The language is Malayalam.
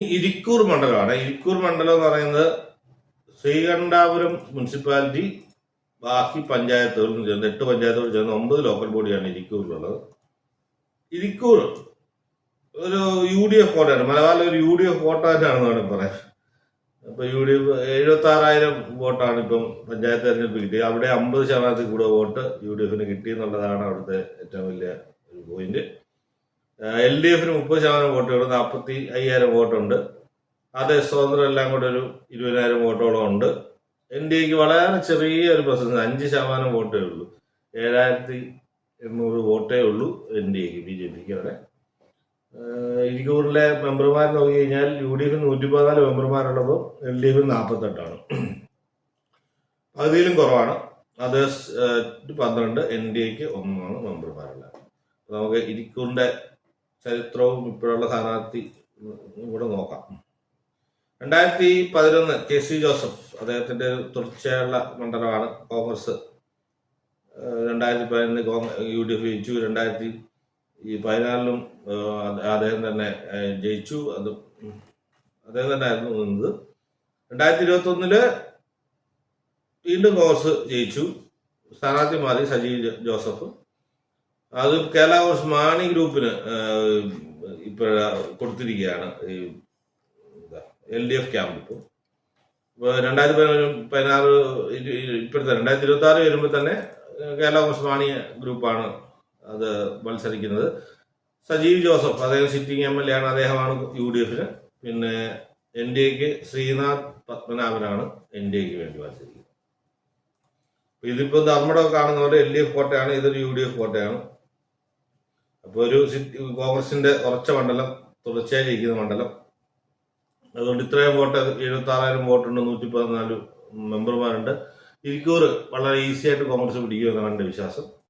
ഇരിക്കൂർ മണ്ഡലമാണ്. ഇരിക്കൂർ മണ്ഡലം എന്ന് പറയുന്നത് ശ്രീകണ്ഠാപുരം മുനിസിപ്പാലിറ്റി ബാക്കി പഞ്ചായത്തുകളും ചേർന്ന് 8 പഞ്ചായത്തുകൾ ചേർന്ന് 9 ലോക്കൽ ബോഡിയാണ് ഇരിക്കൂറിലുള്ളത്. ഇരിക്കൂർ ഒരു UDF കോട്ടയാണ്. മലബാറിലെ ഒരു UDF കോട്ടയായിട്ടാണെന്ന് വേണമെങ്കിൽ പറയാം. ഇപ്പൊ UDF 76,000 വോട്ടാണ് ഇപ്പം പഞ്ചായത്ത് തെരഞ്ഞെടുപ്പ് കിട്ടിയത്. അവിടെ 50% കൂടുതൽ വോട്ട് UDFന് കിട്ടി എന്നുള്ളതാണ് അവിടുത്തെ ഏറ്റവും വലിയ ഒരു പോയിന്റ്. LDFന് 30% വോട്ടുകൾ, 45,000 വോട്ടുണ്ട്. അത് സ്വതന്ത്രം എല്ലാം കൂടെ ഒരു 20,000 വോട്ടോളം ഉണ്ട്. NDAക്ക് വളരെ ചെറിയൊരു പ്രസൻസ്, 5% വോട്ടേ ഉള്ളൂ. 7,800 വോട്ടേ ഉള്ളൂ NDAക്ക്, BJPക്ക്. അവിടെ ഇരിക്കൂറിലെ മെമ്പർമാർ നോക്കി കഴിഞ്ഞാൽ UDFന് 114 മെമ്പർമാരുള്ളപ്പോൾ LDFന് 48ആണ്. പകുതിയിലും കുറവാണ്. അതേഴ്സ് 12, NDAക്ക് 1 മെമ്പർമാരുള്ളത്. നമുക്ക് ഇരിക്കൂറിന്റെ ചരിത്രവും ഇപ്പോഴുള്ള സ്ഥാനാർത്ഥി ഇവിടെ നോക്കാം. 2011 KC ജോസഫ്, അദ്ദേഹത്തിന്റെ തുടർച്ചയായുള്ള മണ്ഡലമാണ്. കോൺഗ്രസ് 2011 UDF ജയിച്ചു. 2014 അദ്ദേഹം തന്നെ ജയിച്ചു. അദ്ദേഹം തന്നെ ആയിരുന്നു നിന്നത്. 2021 വീണ്ടും കോൺഗ്രസ് ജയിച്ചു. സ്ഥാനാർത്ഥി മാറി സജീവ് ജോസഫ്. അത് കേരള കോൺഗ്രസ് മാണി ഗ്രൂപ്പിന് ഇപ്പോൾ കൊടുത്തിരിക്കുകയാണ് ഈ LDF ക്യാമ്പ്. ഇപ്പോൾ 2016 ഇപ്പോഴത്തെ 2026 വരുമ്പോൾ തന്നെ കേരള കോൺഗ്രസ് മാണി ഗ്രൂപ്പാണ് അത് മത്സരിക്കുന്നത്. സജീവ് ജോസഫ്, അദ്ദേഹം സിറ്റിംഗ് MLA ആണ്. അദ്ദേഹമാണ് UDFന്. പിന്നെ NDAക്ക് ശ്രീനാഥ് പത്മനാഭനാണ് NDAക്ക് വേണ്ടി മത്സരിക്കുന്നത്. ഇതിപ്പോ ധർമ്മടം കാണുന്നവരെ LDF കോട്ടയാണ്, ഇതൊരു UDF കോട്ടയാണ്. അപ്പോൾ ഒരു കോൺഗ്രസിന്റെ ഉറച്ച മണ്ഡലം, തുടർച്ചയായി ജയിക്കുന്ന മണ്ഡലം. അതുകൊണ്ട് ഇത്രയും വോട്ട്, 76,000 വോട്ടുണ്ട്, 114 മെമ്പർമാരുണ്ട്. ഇരിക്കൂർ വളരെ ഈസി ആയിട്ട് കോൺഗ്രസ് പിടിക്കുമെന്നാണ് എൻ്റെ വിശ്വാസം.